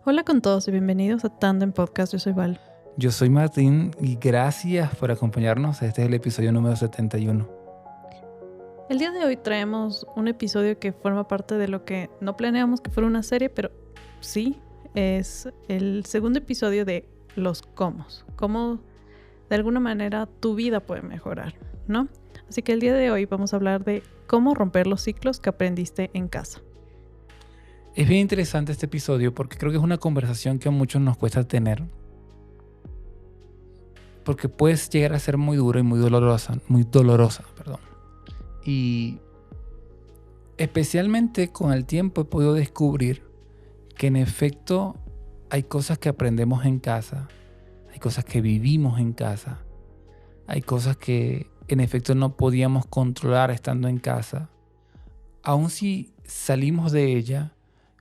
Hola con todos y bienvenidos a Tandem Podcast. Yo soy Val. Yo soy Martín y gracias por acompañarnos. Este es el episodio número 71. El día de hoy traemos un episodio que forma parte de lo que no planeamos que fuera una serie, pero sí, es el segundo episodio de los cómo de alguna manera tu vida puede mejorar, ¿no? Así que el día de hoy vamos a hablar de cómo romper los ciclos que aprendiste en casa. Es bien interesante este episodio porque creo que es una conversación que a muchos nos cuesta tener. Porque puede llegar a ser muy dura y muy dolorosa, perdón. Y especialmente con el tiempo he podido descubrir que en efecto hay cosas que aprendemos en casa, hay cosas que vivimos en casa, hay cosas que en efecto no podíamos controlar estando en casa. Aun si salimos de ella,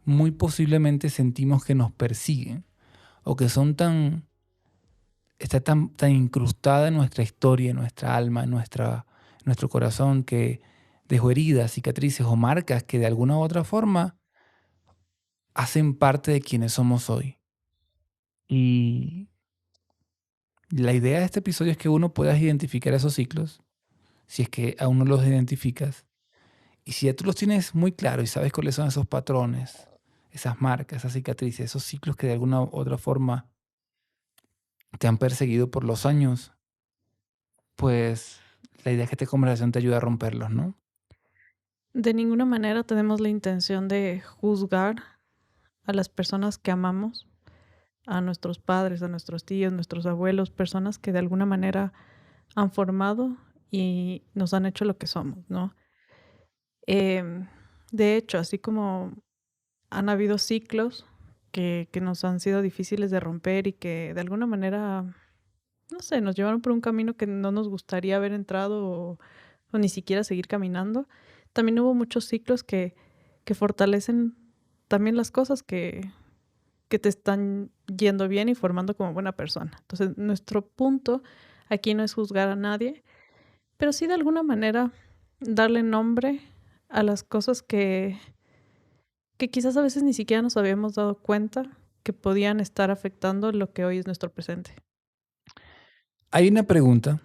muy posiblemente sentimos que nos persiguen o que está tan incrustada en nuestra historia, en nuestra alma, en nuestro corazón, que dejó heridas, cicatrices o marcas que de alguna u otra forma hacen parte de quienes somos hoy. Y la idea de este episodio es que uno pueda identificar esos ciclos, si es que aún no los identificas. Y si ya tú los tienes muy claros y sabes cuáles son esos patrones, esas marcas, esas cicatrices, esos ciclos que de alguna u otra forma te han perseguido por los años, pues la idea es que esta conversación te ayude a romperlos, ¿no? De ninguna manera tenemos la intención de juzgar a las personas que amamos, a nuestros padres, a nuestros tíos, nuestros abuelos, personas que de alguna manera han formado y nos han hecho lo que somos, ¿no? Em, de hecho, así como han habido ciclos que nos han sido difíciles de romper y que de alguna manera, no sé, nos llevaron por un camino que no nos gustaría haber entrado o ni siquiera seguir caminando, también hubo muchos ciclos que fortalecen también las cosas que te están yendo bien y formando como buena persona. Entonces, nuestro punto aquí no es juzgar a nadie, pero sí de alguna manera darle nombre a las cosas que quizás a veces ni siquiera nos habíamos dado cuenta que podían estar afectando lo que hoy es nuestro presente. Hay una pregunta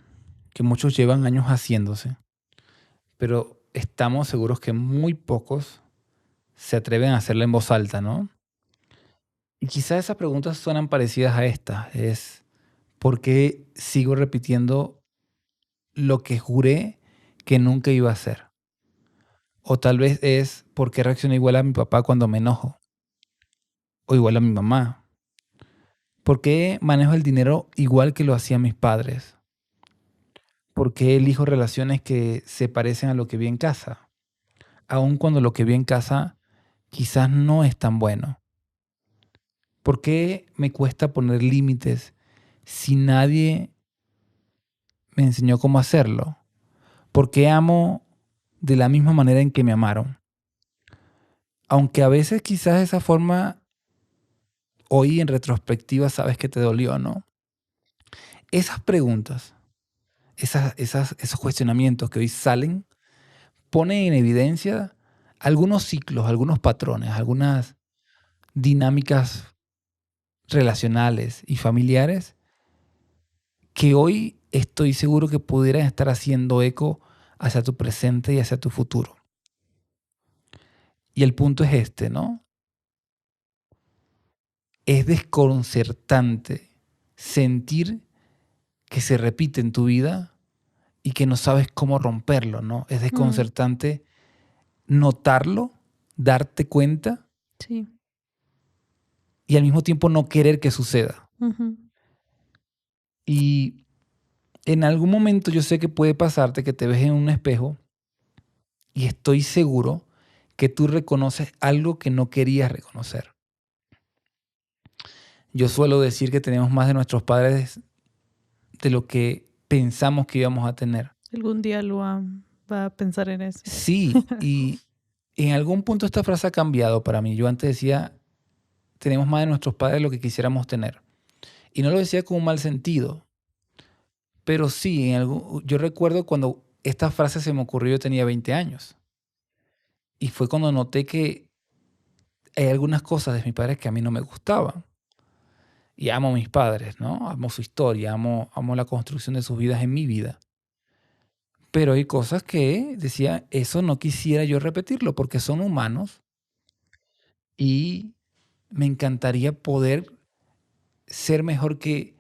que muchos llevan años haciéndose, pero estamos seguros que muy pocos se atreven a hacerla en voz alta, ¿no? Y quizás esas preguntas suenan parecidas a esta. Es, ¿por qué sigo repitiendo lo que juré que nunca iba a hacer? O tal vez es, ¿por qué reacciono igual a mi papá cuando me enojo? O igual a mi mamá. ¿Por qué manejo el dinero igual que lo hacían mis padres? ¿Por qué elijo relaciones que se parecen a lo que vi en casa? Aun cuando lo que vi en casa quizás no es tan bueno. ¿Por qué me cuesta poner límites si nadie me enseñó cómo hacerlo? ¿Por qué amo de la misma manera en que me amaron? Aunque a veces quizás esa forma, hoy en retrospectiva sabes que te dolió, ¿no? Esas preguntas, esos cuestionamientos que hoy salen, ponen en evidencia algunos ciclos, algunos patrones, algunas dinámicas relacionales y familiares que hoy estoy seguro que pudieran estar haciendo eco hacia tu presente y hacia tu futuro. Y el punto es este, ¿no? Es desconcertante sentir que se repite en tu vida y que no sabes cómo romperlo, ¿no? Es Mm, desconcertante notarlo, darte cuenta sí. y al mismo tiempo no querer que suceda. Ujú. Y en algún momento yo sé que puede pasarte que te ves en un espejo y estoy seguro que tú reconoces algo que no querías reconocer. Yo suelo decir que tenemos más de nuestros padres de lo que pensamos que íbamos a tener. Algún día Luan va a pensar en eso. Sí, y en algún punto esta frase ha cambiado para mí. Yo antes decía, tenemos más de nuestros padres de lo que quisiéramos tener. Y no lo decía con un mal sentido, pero sí, yo recuerdo cuando esta frase se me ocurrió, yo tenía 20 años. Y fue cuando noté que hay algunas cosas de mis padres que a mí no me gustaban. Y amo a mis padres, ¿no? Amo su historia, amo la construcción de sus vidas en mi vida. Pero hay cosas que decía, eso no quisiera yo repetirlo porque son humanos y me encantaría poder ser mejor que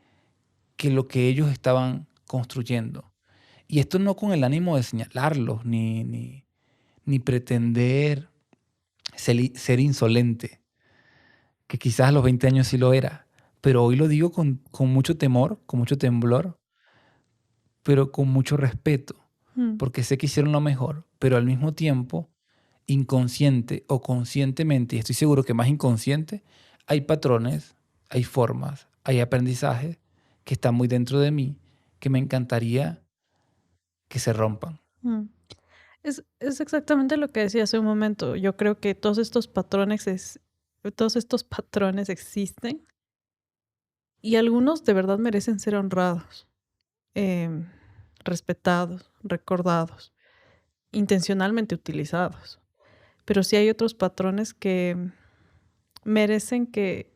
lo que ellos estaban construyendo. Y esto no con el ánimo de señalarlos ni pretender ser insolente, que quizás a los 20 años sí lo era, pero hoy lo digo con mucho temor, con mucho temblor, pero con mucho respeto, Mm, porque sé que hicieron lo mejor, pero al mismo tiempo, inconsciente o conscientemente, y estoy seguro que más inconsciente, hay patrones, hay formas, hay aprendizajes que están muy dentro de mí que me encantaría que se rompan. mm. Es exactamente lo que decía hace un momento. Yo creo que todos estos patrones existen y algunos de verdad merecen ser honrados, em, respetados, recordados, intencionalmente utilizados. Pero sí hay otros patrones que merecen que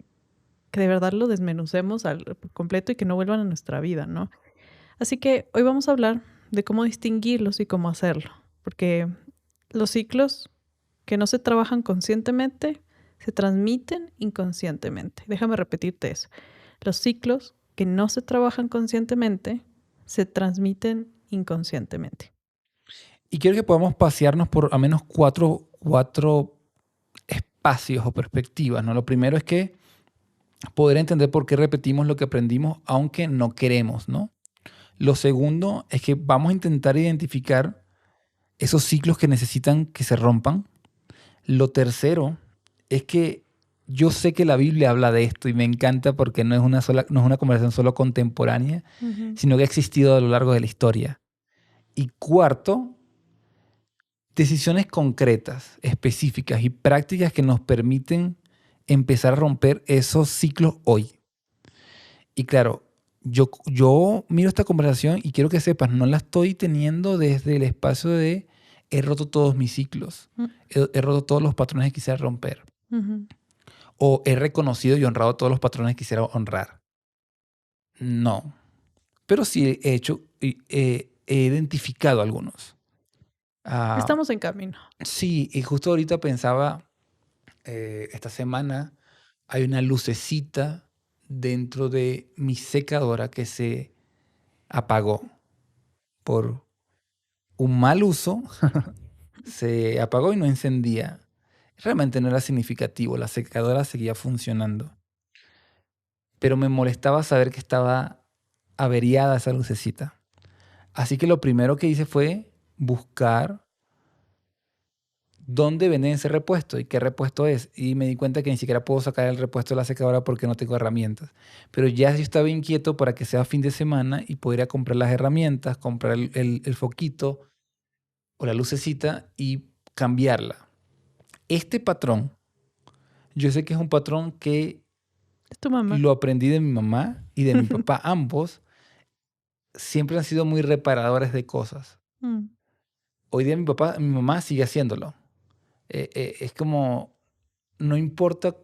de verdad lo desmenucemos por completo y que no vuelvan a nuestra vida, ¿no? Así que hoy vamos a hablar de cómo distinguirlos y cómo hacerlo, porque los ciclos que no se trabajan conscientemente se transmiten inconscientemente. Déjame repetirte eso. Los ciclos que no se trabajan conscientemente se transmiten inconscientemente. Y quiero que podamos pasearnos por al menos cuatro espacios o perspectivas, ¿no? Lo primero es que poder entender por qué repetimos lo que aprendimos aunque no queremos, ¿no? Lo segundo es que vamos a intentar identificar esos ciclos que necesitan que se rompan. Lo tercero es que yo sé que la Biblia habla de esto y me encanta porque no es una conversación solo contemporánea, Ujú. sino que ha existido a lo largo de la historia. Y cuarto, decisiones concretas, específicas y prácticas que nos permiten empezar a romper esos ciclos hoy. Y claro, yo miro esta conversación y quiero que sepas, no la estoy teniendo desde el espacio de he roto todos mis ciclos, Mm, he roto todos los patrones que quisiera romper, ujú. o he reconocido y honrado todos los patrones que quisiera honrar. No, pero sí he hecho, he identificado algunos. Ah, Estamos en camino. sí, y justo ahorita pensaba, esta semana hay una lucecita dentro de mi secadora que se apagó por un mal uso, se apagó y no encendía. Realmente no era significativo, la secadora seguía funcionando, pero me molestaba saber que estaba averiada esa lucecita. Así que lo primero que hice fue buscar dónde venden ese repuesto y qué repuesto es. Y me di cuenta que ni siquiera puedo sacar el repuesto de la secadora porque no tengo herramientas. Pero ya yo estaba inquieto para que sea fin de semana y poder ir a comprar las herramientas, comprar el foquito o la lucecita y cambiarla. Este patrón, yo sé que es un patrón que Es tu mamá. lo aprendí de mi mamá y de mi papá. Ambos siempre han sido muy reparadores de cosas. Mm. Hoy día mi mamá sigue haciéndolo. Es como, no importa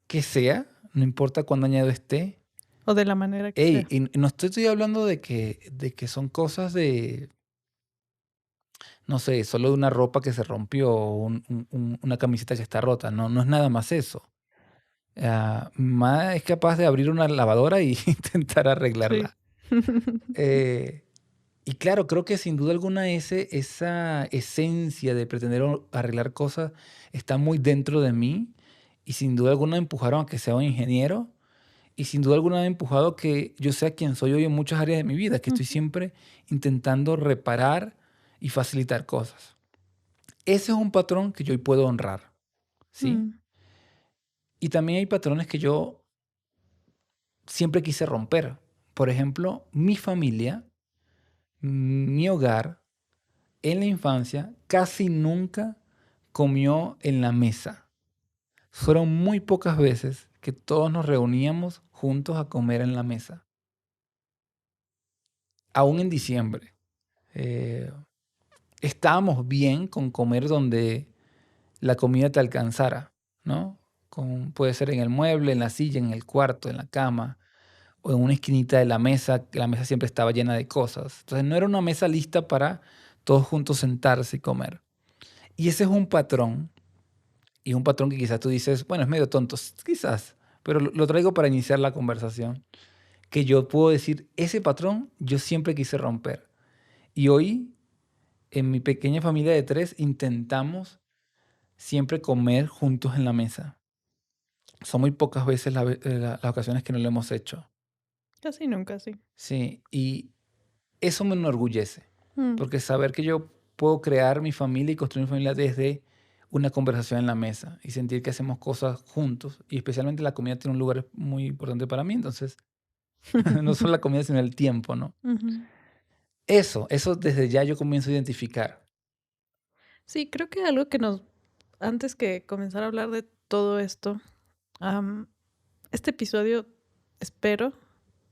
qué sea, no importa cuán dañado esté. O de la manera que Ey, sea. y no estoy hablando de que son cosas de, no sé, solo de una ropa que se rompió o una camiseta que está rota. No, no es nada más eso. Mi mamá es capaz de abrir una lavadora y intentar Sí. arreglarla. Eh, y claro, creo que sin duda alguna esa esencia de pretender arreglar cosas está muy dentro de mí y sin duda alguna me empujaron a que sea un ingeniero y sin duda alguna me ha empujado a que yo sea quien soy hoy en muchas áreas de mi vida, que estoy Ujú. siempre intentando reparar y facilitar cosas. Ese es un patrón que yo hoy puedo honrar, ¿sí? Mm. Y también hay patrones que yo siempre quise romper. Por ejemplo, mi familia, mi hogar, en la infancia casi nunca comió en la mesa. Fueron muy pocas veces que todos nos reuníamos juntos a comer en la mesa, aún en diciembre. Eh, Estábamos bien con comer donde la comida te alcanzara, ¿no? puede ser en el mueble, en la silla, en el cuarto, en la cama o en una esquinita de la mesa, que la mesa siempre estaba llena de cosas. Entonces no era una mesa lista para todos juntos sentarse y comer. Y ese es un patrón, y un patrón que quizás tú dices, bueno, es medio tonto, quizás, pero lo traigo para iniciar la conversación, que yo puedo decir, ese patrón yo siempre quise romper. Y hoy, en mi pequeña familia de 3, intentamos siempre comer juntos en la mesa. Son muy pocas veces las ocasiones que no lo hemos hecho. Casi nunca, sí. Sí, y eso me enorgullece, Mm, porque saber que yo puedo crear mi familia y construir mi familia desde una conversación en la mesa y sentir que hacemos cosas juntos, y especialmente la comida tiene un lugar muy importante para mí, entonces no solo la comida, sino el tiempo, ¿no? ujú. Eso desde ya yo comienzo a identificar. Sí, creo que algo que nos antes que comenzar a hablar de todo esto, am, este episodio espero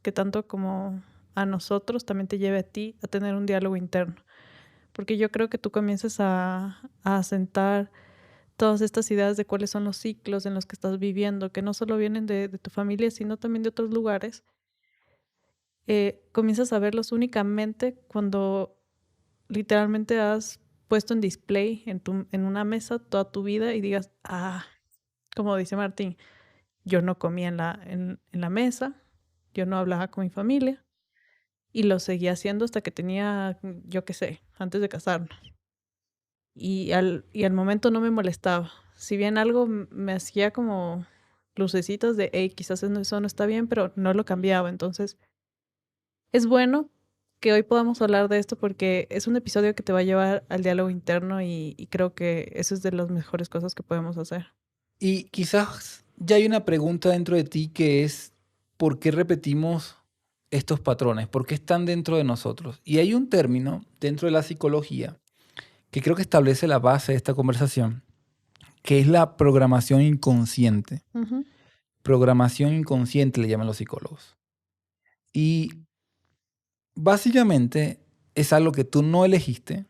que tanto como a nosotros también te lleve a ti a tener un diálogo interno, porque yo creo que tú comienzas a asentar todas estas ideas de cuáles son los ciclos en los que estás viviendo, que no solo vienen de tu familia, sino también de otros lugares. Comienzas a verlos únicamente cuando literalmente has puesto en display en una mesa toda tu vida y digas, ah, como dice Martín, yo no comía en la mesa, yo no hablaba con mi familia y lo seguía haciendo hasta que tenía, yo qué sé, antes de casarnos. Y al momento no me molestaba. Si bien algo me hacía como lucecitas de, hey, quizás eso no está bien, pero no lo cambiaba. Entonces, es bueno que hoy podamos hablar de esto porque es un episodio que te va a llevar al diálogo interno y creo que eso es de las mejores cosas que podemos hacer. Y quizás ya hay una pregunta dentro de ti que es, ¿por qué repetimos estos patrones? ¿Por qué están dentro de nosotros? Y hay un término dentro de la psicología que creo que establece la base de esta conversación, que es la programación inconsciente. Ujú. Programación inconsciente le llaman los psicólogos. Y básicamente es algo que tú no elegiste,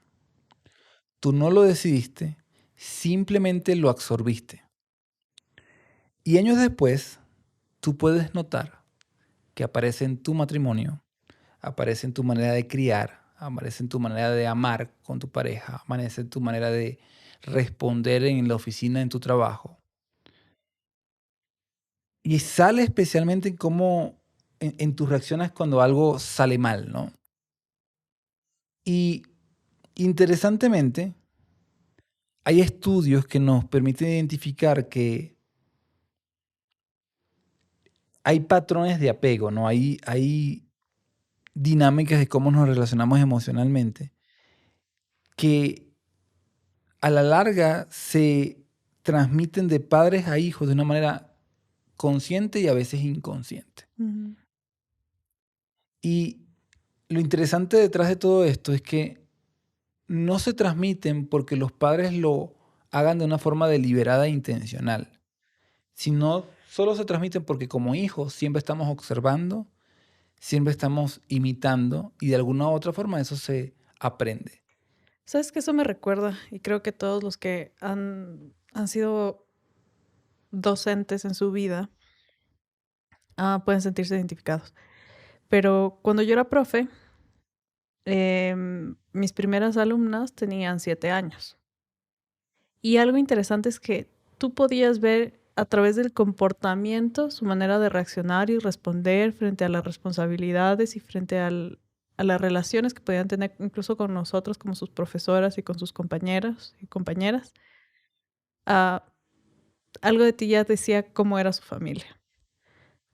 tú no lo decidiste, simplemente lo absorbiste. Y años después, tú puedes notar que aparece en tu matrimonio, aparece en tu manera de criar, aparece en tu manera de amar con tu pareja, aparece en tu manera de responder en la oficina, en tu trabajo. Y sale especialmente en cómo en tus reacciones cuando algo sale mal, ¿no? Y interesantemente, hay estudios que nos permiten identificar que hay patrones de apego, ¿no? Hay dinámicas de cómo nos relacionamos emocionalmente que a la larga se transmiten de padres a hijos de una manera consciente y a veces inconsciente. Ujú. Y lo interesante detrás de todo esto es que no se transmiten porque los padres lo hagan de una forma deliberada e intencional, sino solo se transmiten porque como hijos siempre estamos observando, siempre estamos imitando y de alguna u otra forma eso se aprende. ¿Sabes qué? Eso me recuerda, y creo que todos los que han sido docentes en su vida pueden sentirse identificados. Pero cuando yo era profe, mis primeras alumnas tenían 7 años. Y algo interesante es que tú podías ver a través del comportamiento su manera de reaccionar y responder frente a las responsabilidades y frente a las relaciones que podían tener incluso con nosotros como sus profesoras y con sus compañeros y compañeras. Ah, algo de ti ya decía cómo era su familia.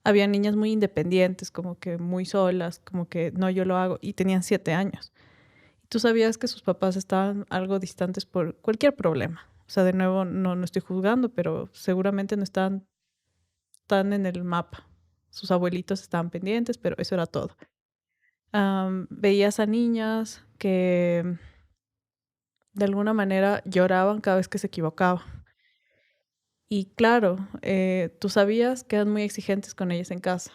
Había niñas muy independientes, como que muy solas, como que no, yo lo hago, y tenían 7 años. Y tú sabías que sus papás estaban algo distantes por cualquier problema. O sea, de nuevo, no estoy juzgando, pero seguramente no estaban tan en el mapa. Sus abuelitos estaban pendientes, pero eso era todo. Veías a niñas que de alguna manera lloraban cada vez que se equivocaban. Y claro, tú sabías que eran muy exigentes con ellas en casa.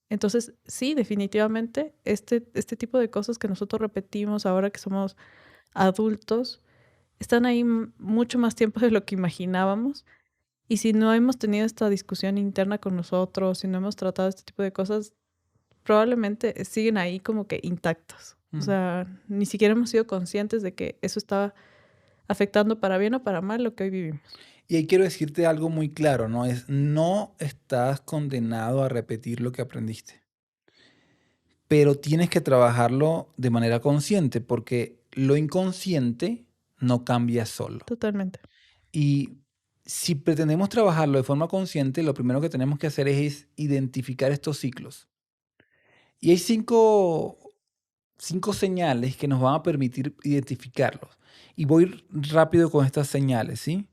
Entonces, sí, definitivamente, este tipo de cosas que nosotros repetimos ahora que somos adultos, están ahí mucho más tiempo de lo que imaginábamos Y si no hemos tenido esta discusión interna con nosotros, si no hemos tratado este tipo de cosas, probablemente siguen ahí como que intactas. O Mm. sea, ni siquiera hemos sido conscientes de que eso estaba afectando para bien o para mal lo que hoy vivimos. Y ahí quiero decirte algo muy claro, ¿no? No estás condenado a repetir lo que aprendiste, pero tienes que trabajarlo de manera consciente, porque lo inconsciente no cambia solo. Totalmente. Y si pretendemos trabajarlo de forma consciente, lo primero que tenemos que hacer es identificar estos ciclos. Y hay cinco señales que nos van a permitir identificarlos. Y voy a ir rápido con estas señales, ¿sí?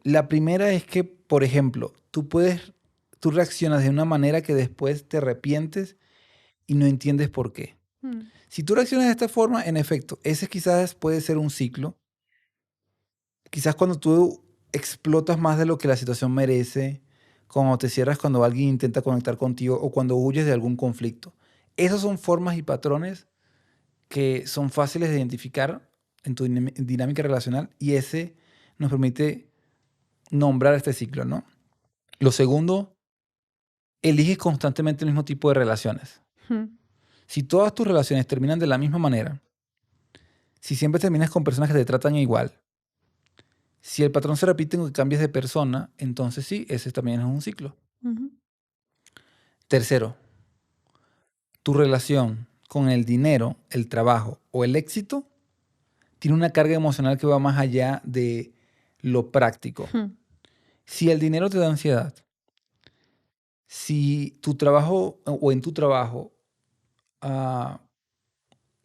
La primera es que, por ejemplo, tú reaccionas de una manera que después te arrepientes y no entiendes por qué. Mm. Si tú reaccionas de esta forma, en efecto, ese quizás puede ser un ciclo. Quizás cuando tú explotas más de lo que la situación merece, cuando te cierras cuando alguien intenta conectar contigo o cuando huyes de algún conflicto. Esas son formas y patrones que son fáciles de identificar en tu dinámica relacional y ese nos permite nombrar este ciclo, ¿no? Lo segundo, eliges constantemente el mismo tipo de relaciones. Mm. Si todas tus relaciones terminan de la misma manera, si siempre terminas con personas que te tratan igual, si el patrón se repite en que cambias de persona, entonces sí, ese también es un ciclo. Ujú. Tercero, tu relación con el dinero, el trabajo o el éxito tiene una carga emocional que va más allá de lo práctico. Mm. Si el dinero te da ansiedad, si tu trabajo o en tu trabajo ah,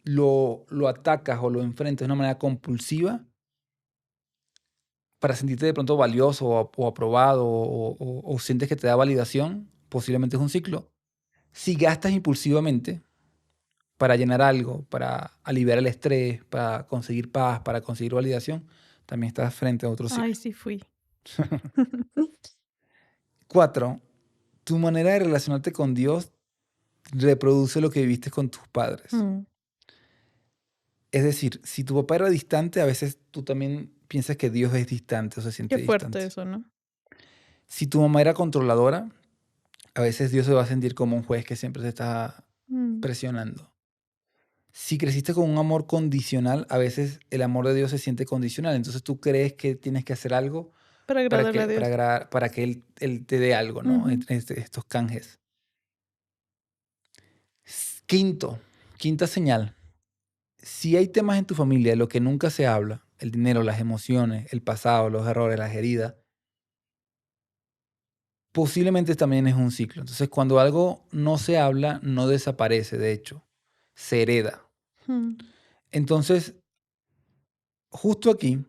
lo atacas o lo enfrentas de una manera compulsiva para sentirte de pronto valioso o aprobado o sientes que te da validación, posiblemente es un ciclo. Si gastas impulsivamente para llenar algo, para aliviar el estrés, para conseguir paz, para conseguir validación, también estás frente a otro Ay, ciclo. sí fui. 4. Tu manera de relacionarte con Dios reproduce lo que viviste con tus padres. Mm. Es decir, si tu papá era distante, a veces tú también piensas que Dios es distante o se Qué siente fuerte distante. eso, ¿no? Si tu mamá era controladora, a veces Dios se va a sentir como un juez que siempre te está Mm. presionando. Si creciste con un amor condicional, a veces el amor de Dios se siente condicional. Entonces tú crees que tienes que hacer algo Para agradarle a Dios. para que él te dé algo, ¿no? Ujú. Estos canjes. Quinto, quinta señal. Si hay temas en tu familia de lo que nunca se habla, el dinero, las emociones, el pasado, los errores, las heridas, posiblemente también es un ciclo. Entonces, cuando algo no se habla, no desaparece, de hecho, se hereda. Mm. Entonces, justo aquí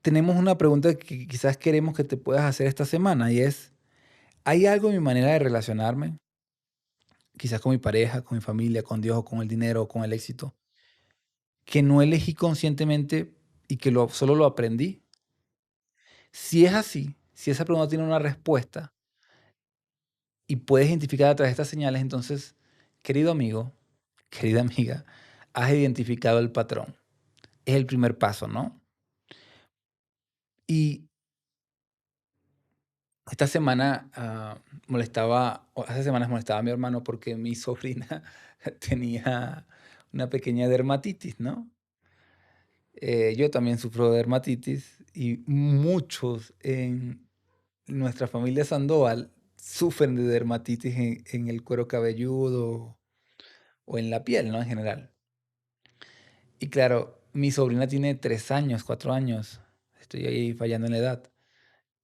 tenemos una pregunta que quizás queremos que te puedas hacer esta semana y es, ¿hay algo en mi manera de relacionarme, quizás con mi pareja, con mi familia, con Dios, o con el dinero, o con el éxito, que no elegí conscientemente y que solo lo aprendí? Si es así, si esa pregunta tiene una respuesta y puedes identificar a través de estas señales, entonces, querido amigo, querida amiga, has identificado el patrón. Es el primer paso, ¿no? Y esta semana o hace semanas molestaba a mi hermano porque mi sobrina tenía una pequeña dermatitis, ¿no? Yo también sufro de dermatitis y muchos en nuestra familia Sandoval sufren de dermatitis en el cuero cabelludo o en la piel, ¿no? En general. Y claro, mi sobrina tiene 3 años, 4 años. Estoy ahí fallando en la edad.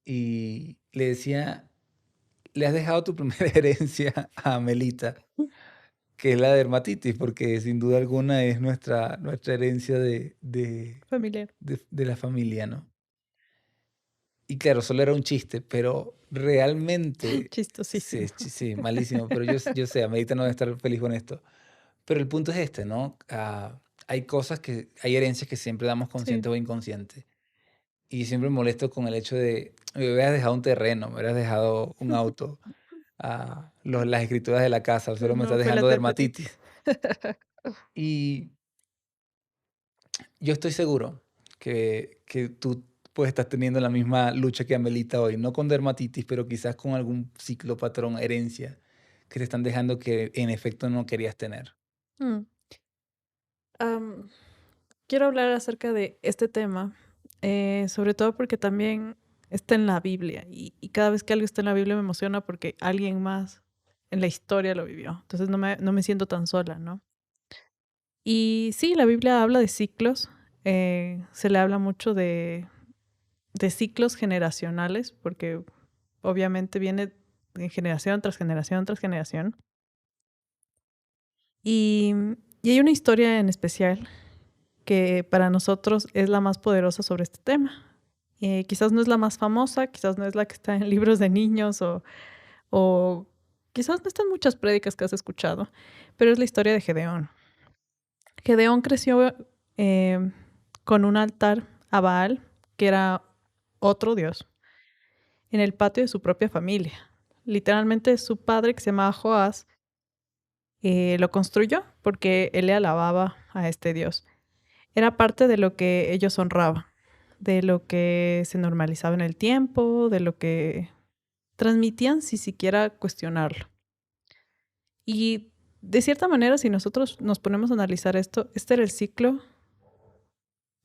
Y le decía, le has dejado tu primera herencia a Melita, que es la dermatitis, porque sin duda alguna es nuestra herencia Familiar. de la familia, ¿no? Y claro, solo era un chiste, pero realmente, sí, Chistosísimo. sí, malísimo, pero yo sé, Amelita no debe estar feliz con esto. Pero el punto es este, ¿no? Hay herencias que siempre damos Sí. consciente o inconsciente. Y siempre me molesto con el hecho de, me hubieras dejado un terreno, me hubieras dejado un auto, las escrituras de la casa, Pero solo me no, estás fue la dejando dermatitis. dermatitis. Y yo estoy seguro que tú pues estás teniendo la misma lucha que Amelita hoy, no con dermatitis, pero quizás con algún ciclo, patrón, herencia, que te están dejando que en efecto no querías tener. Mm. Am, Quiero hablar acerca de este tema, sobre todo porque también está en la Biblia y cada vez que algo está en la Biblia me emociona porque alguien más en la historia lo vivió. Entonces no me siento tan sola, ¿no? Y sí, la Biblia habla de ciclos, se le habla mucho de ciclos generacionales porque obviamente viene de generación tras generación tras generación. Y, y hay una historia en especial que para nosotros es la más poderosa sobre este tema. Quizás no es la más famosa, quizás no es la que está en libros de niños o quizás no está en muchas prédicas que has escuchado, pero es la historia de Gedeón. Gedeón creció eh, con un altar a Baal, que era otro dios, en el patio de su propia familia. Literalmente su padre, que se llamaba Joás, lo construyó porque él le alababa a este dios. Era parte de lo que ellos honraban, de lo que se normalizaba en el tiempo, de lo que transmitían sin siquiera cuestionarlo. Y de cierta manera, si nosotros nos ponemos a analizar esto, este era el ciclo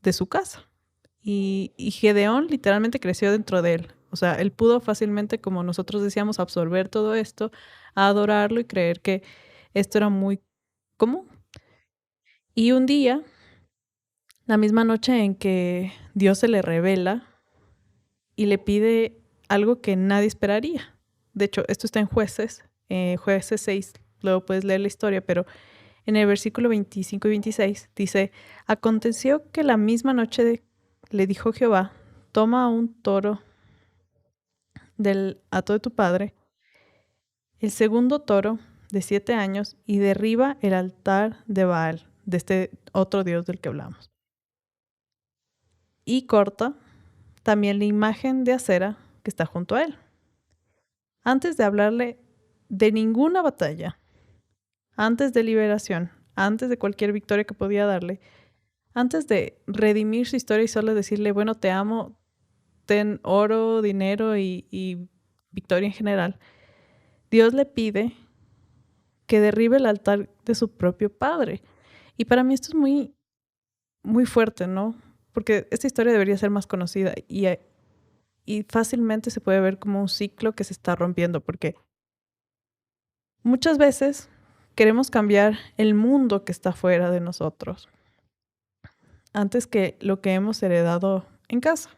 de su casa. Y Gedeón literalmente creció dentro de él. O sea, él pudo fácilmente, como nosotros decíamos, absorber todo esto, adorarlo y creer que esto era muy común. Y un día, la misma noche en que Dios se le revela y le pide algo que nadie esperaría. De hecho, esto está en Jueces, Jueces 6, luego puedes leer la historia, pero en el versículo 25 y 26 dice, aconteció que la misma noche le dijo Jehová, toma un toro del hato de tu padre, el segundo toro de 7 años, y derriba el altar de Baal, de este otro dios del que hablamos. Y corta también la imagen de acera que está junto a él. Antes de hablarle de ninguna batalla, antes de liberación, antes de cualquier victoria que podía darle, antes de redimir su historia y solo decirle, bueno, te amo, ten oro, dinero y victoria en general, Dios le pide que derribe el altar de su propio padre. Y para mí esto es muy, muy fuerte, ¿no? Porque esta historia debería ser más conocida y fácilmente se puede ver como un ciclo que se está rompiendo, porque muchas veces queremos cambiar el mundo que está fuera de nosotros antes que lo que hemos heredado en casa,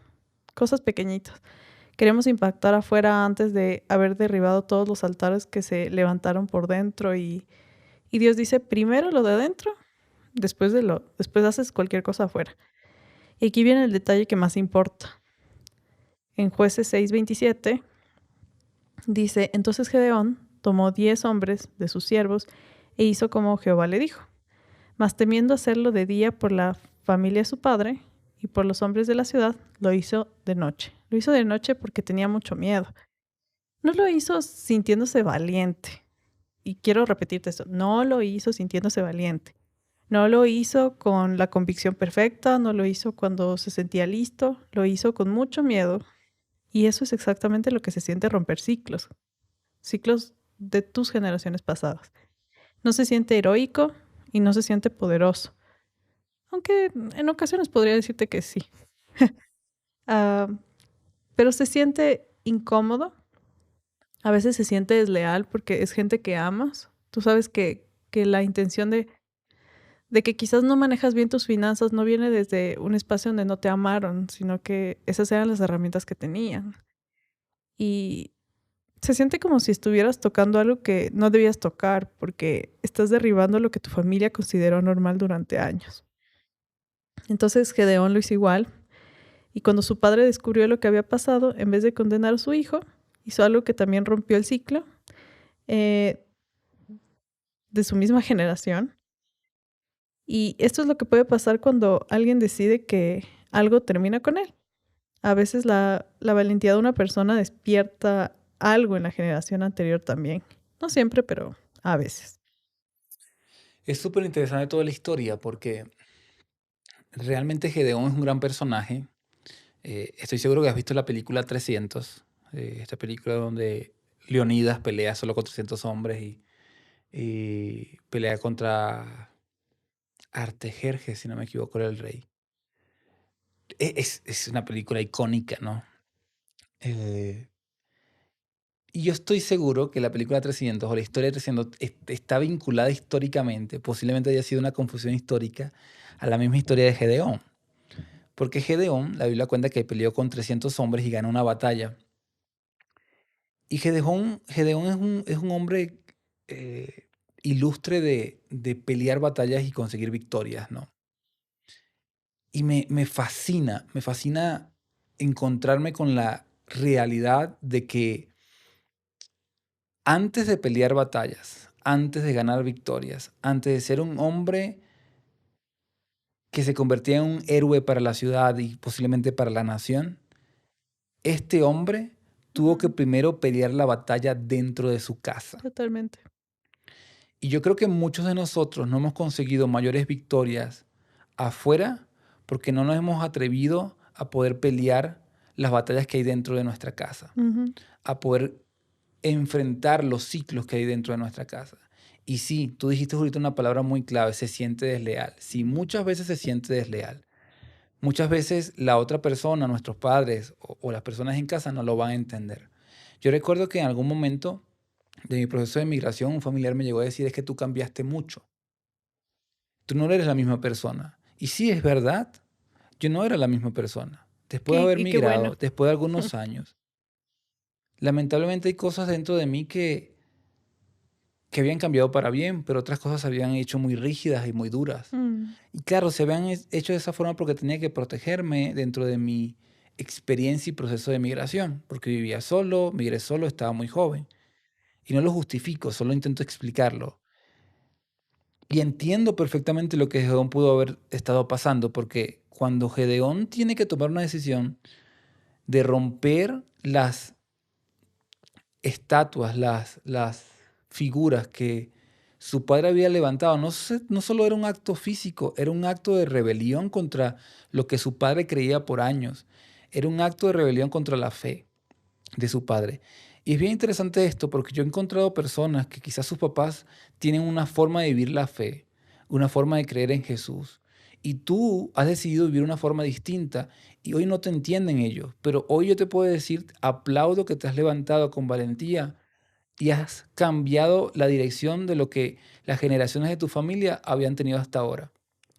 cosas pequeñitas. Queremos impactar afuera antes de haber derribado todos los altares que se levantaron por dentro y Dios dice, primero lo de adentro, después haces cualquier cosa afuera. Y aquí viene el detalle que más importa. En Jueces 6:27 dice, entonces Gedeón tomó 10 hombres de sus siervos e hizo como Jehová le dijo. Mas temiendo hacerlo de día por la familia de su padre y por los hombres de la ciudad, lo hizo de noche. Lo hizo de noche porque tenía mucho miedo. No lo hizo sintiéndose valiente. Y quiero repetirte esto, no lo hizo sintiéndose valiente. No lo hizo con la convicción perfecta, no lo hizo cuando se sentía listo, lo hizo con mucho miedo. Y eso es exactamente lo que se siente romper ciclos, ciclos de tus generaciones pasadas. No se siente heroico y no se siente poderoso. Aunque en ocasiones podría decirte que sí. Ah, pero se siente incómodo, a veces se siente desleal porque es gente que amas. Tú sabes que la intención de que quizás no manejas bien tus finanzas no viene desde un espacio donde no te amaron, sino que esas eran las herramientas que tenían. Y se siente como si estuvieras tocando algo que no debías tocar porque estás derribando lo que tu familia consideró normal durante años. Entonces Gedeón lo hizo igual. Y cuando su padre descubrió lo que había pasado, en vez de condenar a su hijo, hizo algo que también rompió el ciclo eh, de su misma generación. Y esto es lo que puede pasar cuando alguien decide que algo termina con él. A veces la valentía de una persona despierta algo en la generación anterior también. No siempre, pero a veces. Es súper interesante toda la historia porque realmente Gedeón es un gran personaje Estoy seguro que has visto la película 300, esta película donde Leonidas pelea solo con 300 hombres y pelea contra Artajerjes, si no me equivoco, era el rey. Es una película icónica, ¿no? Eh, y yo estoy seguro que la película 300 o la historia de 300 está vinculada históricamente, posiblemente haya sido una confusión histórica, a la misma historia de Gedeón. Porque Gedeón, la Biblia cuenta que peleó con 300 hombres y ganó una batalla. Y Gedeón es un hombre eh, ilustre de pelear batallas y conseguir victorias, ¿no? Y me fascina encontrarme con la realidad de que antes de pelear batallas, antes de ganar victorias, antes de ser un hombre que se convertía en un héroe para la ciudad y posiblemente para la nación, este hombre tuvo que Ujú, primero pelear la batalla dentro de su casa. totalmente. Y yo creo que muchos de nosotros no hemos conseguido mayores victorias afuera porque no nos hemos atrevido a poder pelear las batallas que hay dentro de nuestra casa, Ujú, a poder enfrentar los ciclos que hay dentro de nuestra casa. Y sí, tú dijiste ahorita una palabra muy clave, se siente desleal. Sí, muchas veces se siente desleal. Muchas veces la otra persona, nuestros padres o las personas en casa no lo van a entender. Yo recuerdo que en algún momento de mi proceso de migración, un familiar me llegó a decir, es que tú cambiaste mucho, tú no eres la misma persona. Y sí, es verdad, yo no era la misma persona. Después de haber y qué bueno. migrado, después de algunos años, lamentablemente hay cosas dentro de mí que habían cambiado para bien, pero otras cosas se habían hecho muy rígidas y muy duras. Mm, Y claro, se habían hecho de esa forma porque tenía que protegerme dentro de mi experiencia y proceso de migración, porque vivía solo, migré solo, estaba muy joven. Y no lo justifico, solo intento explicarlo. Y entiendo perfectamente lo que Gedeón pudo haber estado pasando, porque cuando Gedeón tiene que tomar una decisión de romper las estatuas, las figuras que su padre había levantado, no solo era un acto físico, era un acto de rebelión contra lo que su padre creía por años, era un acto de rebelión contra la fe de su padre. Y es bien interesante esto porque yo he encontrado personas que quizás sus papás tienen una forma de vivir la fe, una forma de creer en Jesús. Y tú has decidido vivir una forma distinta y hoy no te entienden ellos. Pero hoy yo te puedo decir, aplaudo que te has levantado con valentía y has cambiado la dirección de lo que las generaciones de tu familia habían tenido hasta ahora.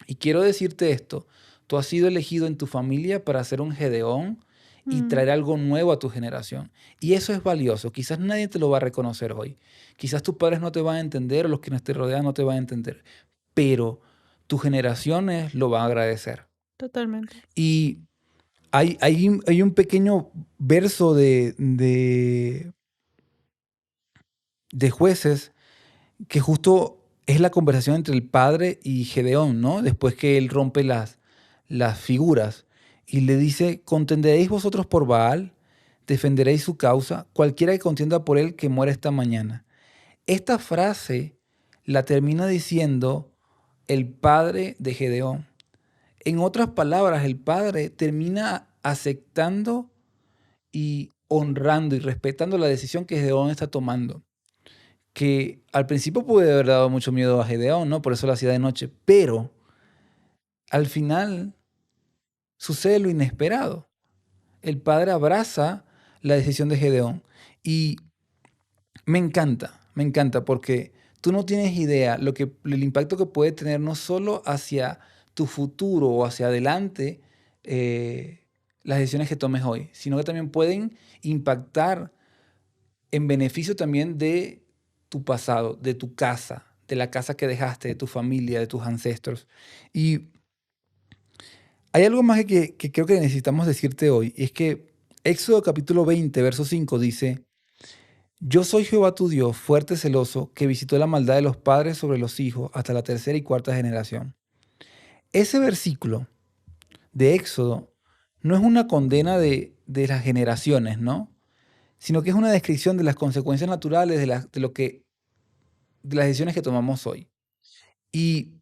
Y quiero decirte esto, tú has sido elegido en tu familia para ser un Gedeón y mm, traer algo nuevo a tu generación. Y eso es valioso. Quizás nadie te lo va a reconocer hoy. Quizás tus padres no te van a entender o los que te rodean no te van a entender. Pero tus generaciones lo van a agradecer. totalmente. Y hay un pequeño verso de jueces que justo es la conversación entre el padre y Gedeón, ¿no? Después que él rompe las figuras y le dice, ¿contenderéis vosotros por Baal? ¿Defenderéis su causa? Cualquiera que contienda por él, que muera esta mañana. Esta frase la termina diciendo el padre de Gedeón. En otras palabras, el padre termina aceptando y honrando y respetando la decisión que Gedeón está tomando, que al principio puede haber dado mucho miedo a Gedeón, ¿no? Por eso lo hacía de noche, pero al final sucede lo inesperado. El padre abraza la decisión de Gedeón y me encanta porque tú no tienes idea el impacto que puede tener no solo hacia tu futuro o hacia adelante las decisiones que tomes hoy, sino que también pueden impactar en beneficio también de tu pasado, de tu casa, de la casa que dejaste, de tu familia, de tus ancestros. Y hay algo más que creo que necesitamos decirte hoy, y es que Éxodo capítulo 20, verso 5 dice, yo soy Jehová tu Dios, fuerte celoso, que visitó la maldad de los padres sobre los hijos hasta la tercera y cuarta generación. Ese versículo de Éxodo no es una condena de las generaciones, ¿no? Sino que es una descripción de las consecuencias naturales de las decisiones que tomamos hoy. Y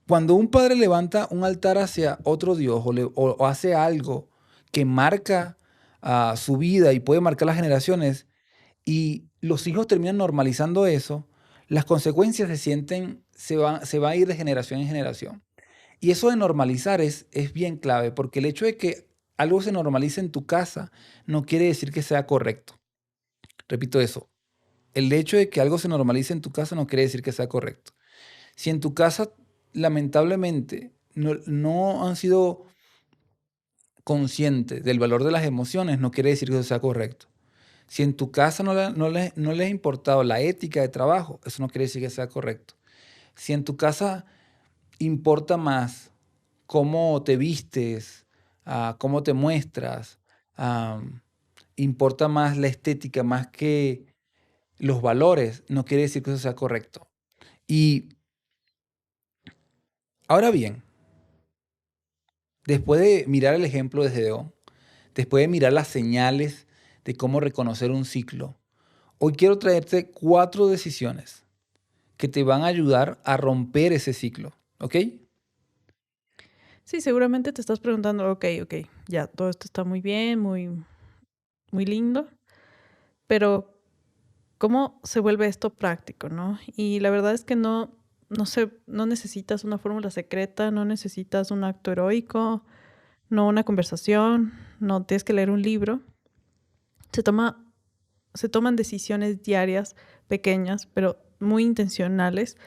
Cuando un padre levanta un altar hacia otro Dios o hace algo que marca su vida y puede marcar las generaciones, y los hijos terminan normalizando eso, las consecuencias se va a ir de generación en generación. Y eso de normalizar es bien clave, porque el hecho de que algo se normalice en tu casa no quiere decir que sea correcto. Repito eso, el hecho de que algo se normalice en tu casa no quiere decir que sea correcto. Si en tu casa, lamentablemente, no han sido conscientes del valor de las emociones, no quiere decir que eso sea correcto. Si en tu casa no les ha importado la ética de trabajo, eso no quiere decir que sea correcto. Si en tu casa importa más cómo te vistes, cómo te muestras, am, importa más la estética más que los valores, no quiere decir que eso sea correcto. Y ahora bien, después de mirar el ejemplo de Gedeón, después de mirar las señales de cómo reconocer un ciclo, hoy quiero traerte 4 decisiones que te van a ayudar a romper ese ciclo, ¿ok? Sí, seguramente te estás preguntando, okey, ya, todo esto está muy bien, muy lindo, pero, ¿cómo se vuelve esto práctico, no? Y la verdad es que no necesitas una fórmula secreta, no necesitas un acto heroico, no una conversación, no tienes que leer un libro. Se toma Se toman decisiones diarias pequeñas, pero muy intencionales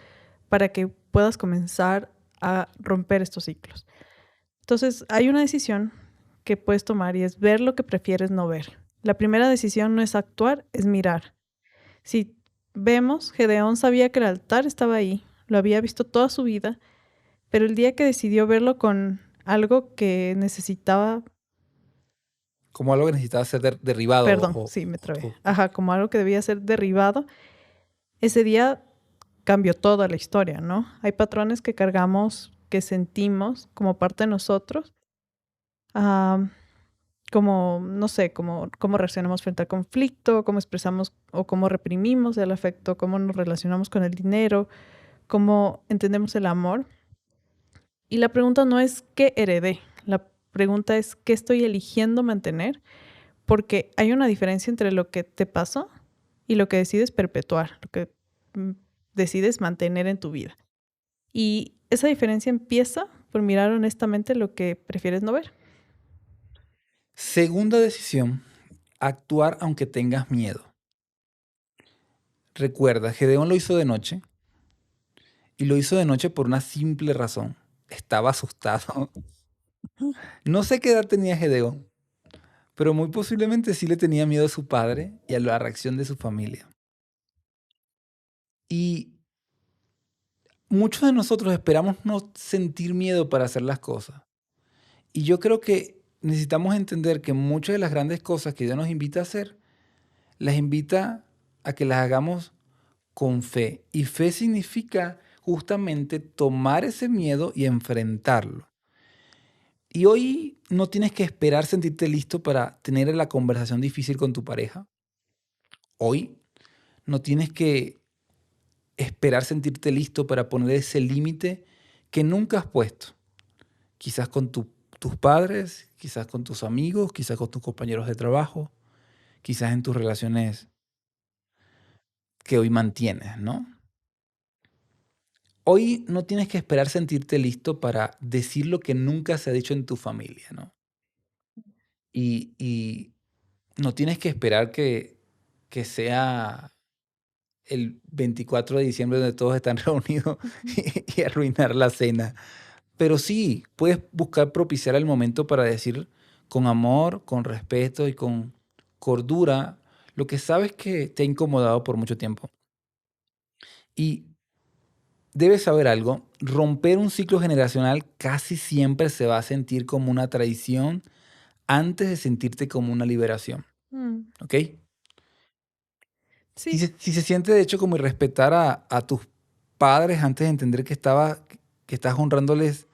para que puedas comenzar a romper estos ciclos. Entonces, hay una decisión que puedes tomar y es ver lo que prefieres no ver. La primera decisión no es actuar, es mirar. Si vemos, Gedeón sabía que el altar estaba ahí, lo había visto toda su vida, pero el día que decidió verlo con algo que necesitaba, Como algo que necesitaba ser derribado perdón, sí, me trabé, o ajá, como algo que debía ser derribado, ese día cambió toda la historia, ¿no? Hay patrones que cargamos, que sentimos como parte de nosotros, ah, como, no sé, como cómo reaccionamos frente al conflicto, cómo expresamos o cómo reprimimos el afecto, cómo nos relacionamos con el dinero, cómo entendemos el amor. Y la pregunta no es qué heredé, la pregunta es qué estoy eligiendo mantener, porque hay una diferencia entre lo que te pasó y lo que decides perpetuar, lo que mm, decides mantener en tu vida. Y esa diferencia empieza por mirar honestamente lo que prefieres no ver. segunda decisión, actuar aunque tengas miedo. Recuerda, Gedeón lo hizo de noche y lo hizo de noche por una simple razón. Estaba asustado. No sé qué edad tenía Gedeón, pero muy posiblemente sí le tenía miedo a su padre y a la reacción de su familia. Y muchos de nosotros esperamos no sentir miedo para hacer las cosas. Y yo creo que necesitamos entender que muchas de las grandes cosas que Dios nos invita a hacer, las invita a que las hagamos con fe. Y fe significa justamente tomar ese miedo y enfrentarlo. Y hoy no tienes que esperar sentirte listo para tener la conversación difícil con tu pareja. Hoy no tienes que esperar sentirte listo para poner ese límite que nunca has puesto. Quizás con tus padres, quizás con tus amigos, quizás con tus compañeros de trabajo, quizás en tus relaciones que hoy mantienes, ¿no? Hoy no tienes que esperar sentirte listo para decir lo que nunca se ha dicho en tu familia, ¿no? Y no tienes que esperar que sea el 24 de diciembre donde todos están reunidos y arruinar la cena. Pero sí, puedes buscar propiciar el momento para decir con amor, con respeto y con cordura lo que sabes que te ha incomodado por mucho tiempo. Y debes saber algo, romper un ciclo generacional casi siempre se va a sentir como una traición antes de sentirte como una liberación, Mm, ¿ok? sí, Si se siente de hecho como irrespetar a tus padres antes de entender que estás honrándoles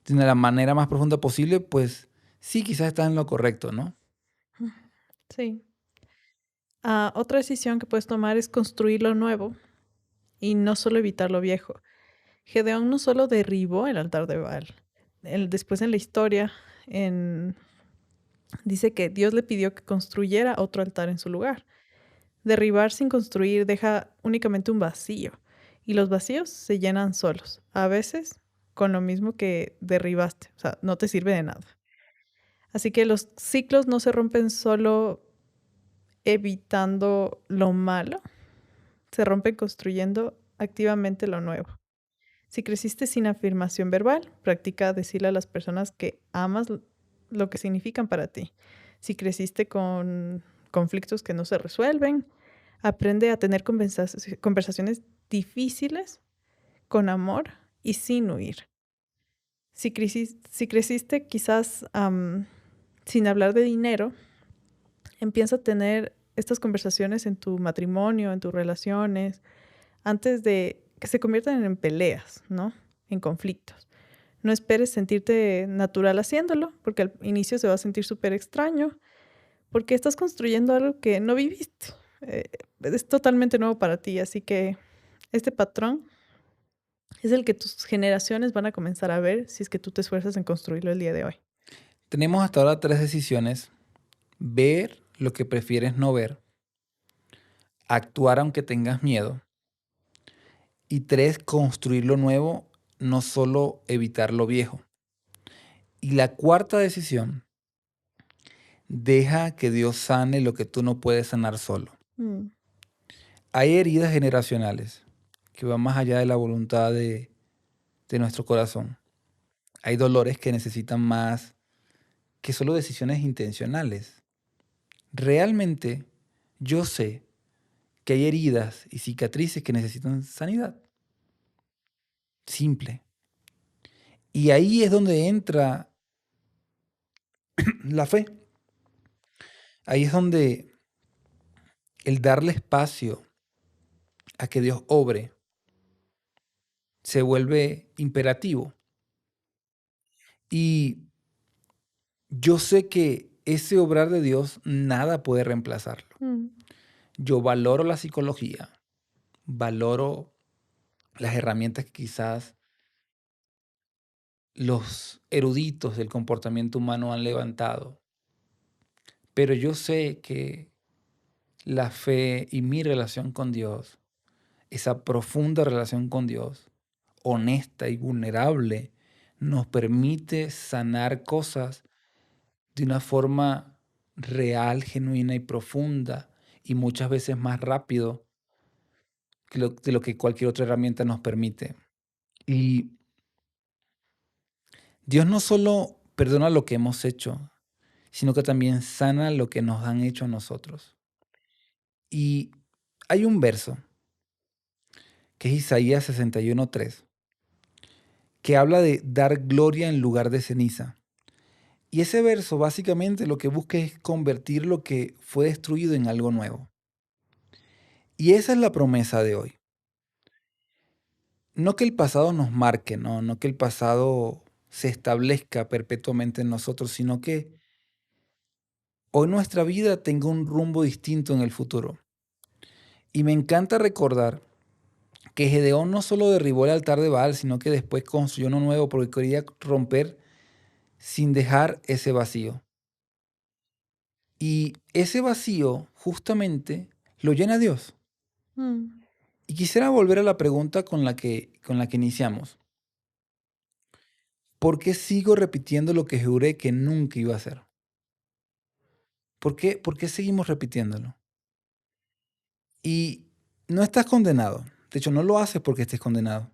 de la manera más profunda posible, pues sí, quizás estás en lo correcto, ¿no? sí. Otra decisión que puedes tomar es construir lo nuevo y no solo evitar lo viejo. Gedeón no solo derribó el altar de Baal, después en la historia en, dice que Dios le pidió que construyera otro altar en su lugar. Derribar sin construir deja únicamente un vacío, y los vacíos se llenan solos, a veces con lo mismo que derribaste, o sea, no te sirve de nada. Así que los ciclos no se rompen solo evitando lo malo, se rompen construyendo activamente lo nuevo. Si creciste sin afirmación verbal, practica decirle a las personas que amas lo que significan para ti. Si creciste con conflictos que no se resuelven, aprende a tener conversaciones difíciles con amor y sin huir. Si creciste quizás sin hablar de dinero, empieza a tener estas conversaciones en tu matrimonio, en tus relaciones, antes de que se conviertan en peleas, ¿no? En conflictos. No esperes sentirte natural haciéndolo, porque al inicio se va a sentir súper extraño, porque estás construyendo algo que no viviste. Eh, es totalmente nuevo para ti, así que este patrón es el que tus generaciones van a comenzar a ver si es que tú te esfuerzas en construirlo el día de hoy. Tenemos hasta ahora 3 decisiones: ver lo que prefieres no ver, actuar aunque tengas miedo, y 3, construir lo nuevo, no solo evitar lo viejo. Y la cuarta decisión: deja que Dios sane lo que tú no puedes sanar solo. Mm, Hay heridas generacionales que van más allá de la voluntad de nuestro corazón. Hay dolores que necesitan más que solo decisiones intencionales. Realmente, yo sé que hay heridas y cicatrices que necesitan sanidad. Simple. Y ahí es donde entra la fe. Ahí es donde el darle espacio a que Dios obre se vuelve imperativo. Y yo sé que ese obrar de Dios nada puede reemplazarlo. mm, Yo valoro la psicología, valoro las herramientas que quizás los eruditos del comportamiento humano han levantado, pero yo sé que la fe y mi relación con Dios, esa profunda relación con Dios, honesta y vulnerable, nos permite sanar cosas de una forma real, genuina y profunda, y muchas veces más rápido que de lo que cualquier otra herramienta nos permite. Y Dios no solo perdona lo que hemos hecho, sino que también sana lo que nos han hecho a nosotros. Y hay un verso, que es Isaías 61:3, que habla de dar gloria en lugar de ceniza. Y ese verso básicamente lo que busca es convertir lo que fue destruido en algo nuevo. Y esa es la promesa de hoy. No que el pasado nos marque, no que el pasado se establezca perpetuamente en nosotros, sino que hoy nuestra vida tenga un rumbo distinto en el futuro. Y me encanta recordar que Gedeón no solo derribó el altar de Baal, sino que después construyó uno nuevo porque quería romper sin dejar ese vacío. Y ese vacío justamente lo llena Dios. mm, Y quisiera volver a la pregunta con la que iniciamos. ¿Por qué sigo repitiendo lo que juré que nunca iba a hacer? ¿Por qué seguimos repitiéndolo? Y no estás condenado. De hecho, no lo haces porque estés condenado.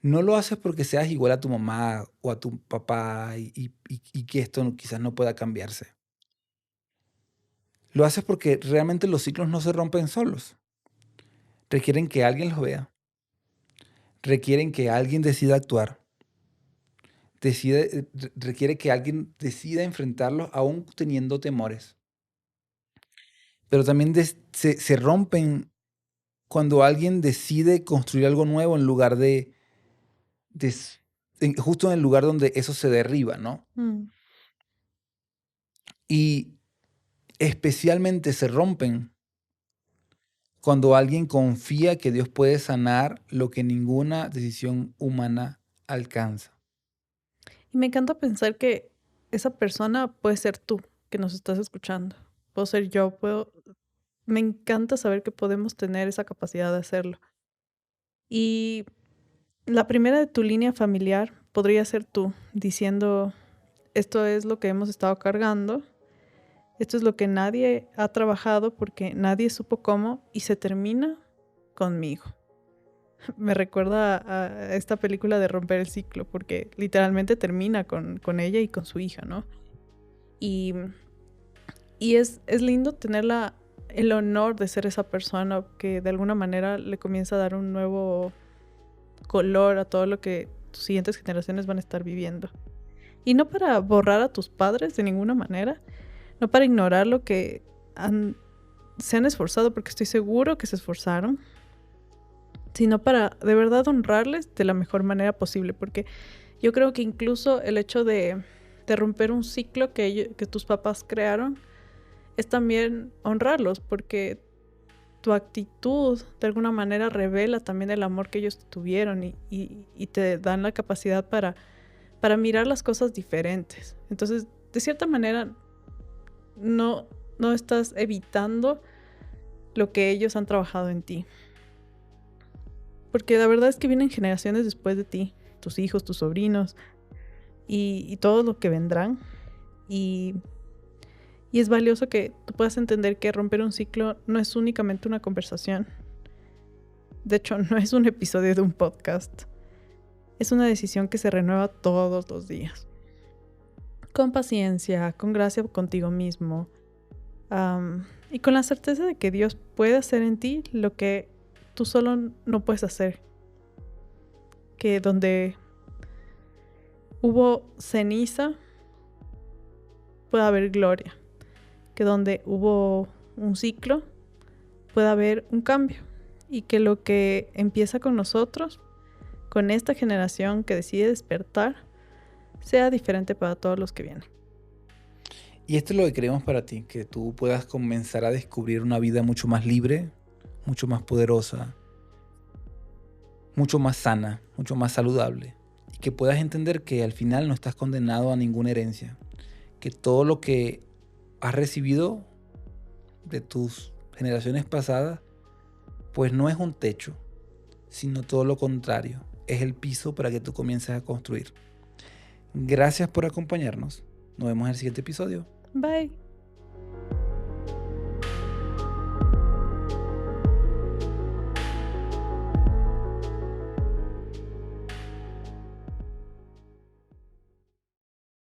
No lo haces porque seas igual a tu mamá o a tu papá y que esto quizás no pueda cambiarse. Lo haces porque realmente los ciclos no se rompen solos. Requieren que alguien los vea. Requieren que alguien decida actuar. Requiere que alguien decida enfrentarlos aún teniendo temores. Pero también se rompen cuando alguien decide construir algo nuevo en lugar de justo en el lugar donde eso se derriba, ¿no? mm, Y especialmente se rompen Cuando alguien confía que Dios puede sanar lo que ninguna decisión humana alcanza. Y me encanta pensar que esa persona puede ser tú, que nos estás escuchando. Puedo ser yo, me encanta saber que podemos tener esa capacidad de hacerlo. Y la primera de tu línea familiar podría ser tú, diciendo, esto es lo que hemos estado cargando, esto es lo que nadie ha trabajado porque nadie supo cómo y se termina conmigo. Me recuerda a esta película de Romper el Ciclo, porque literalmente termina con ella y con su hija, ¿no? Y, y es lindo tener el honor de ser esa persona que de alguna manera le comienza a dar un nuevo color a todo lo que tus siguientes generaciones van a estar viviendo. Y no para borrar a tus padres de ninguna manera, no para ignorar lo que se han esforzado, porque estoy seguro que se esforzaron, sino para de verdad honrarles de la mejor manera posible, porque yo creo que incluso el hecho de romper un ciclo que tus papás crearon es también honrarlos, porque tu actitud de alguna manera revela también el amor que ellos tuvieron y te dan la capacidad para mirar las cosas diferentes. Entonces, de cierta manera, no estás evitando lo que ellos han trabajado en ti. Porque la verdad es que vienen generaciones después de ti, tus hijos, tus sobrinos y todo lo que vendrán. Y es valioso que tú puedas entender que romper un ciclo no es únicamente una conversación. De hecho, no es un episodio de un podcast. Es una decisión que se renueva todos los días. Con paciencia, con gracia contigo mismo. Y con la certeza de que Dios puede hacer en ti lo que tú solo no puedes hacer. Que donde hubo ceniza, puede haber gloria. Que donde hubo un ciclo, puede haber un cambio. Y que lo que empieza con nosotros, con esta generación que decide despertar, sea diferente para todos los que vienen. Y esto es lo que queremos para ti, que tú puedas comenzar a descubrir una vida mucho más libre, mucho más poderosa, mucho más sana, mucho más saludable. Y que puedas entender que al final no estás condenado a ninguna herencia. Que todo lo que has recibido de tus generaciones pasadas, pues no es un techo, sino todo lo contrario. Es el piso para que tú comiences a construir. Gracias por acompañarnos. Nos vemos en el siguiente episodio. Bye.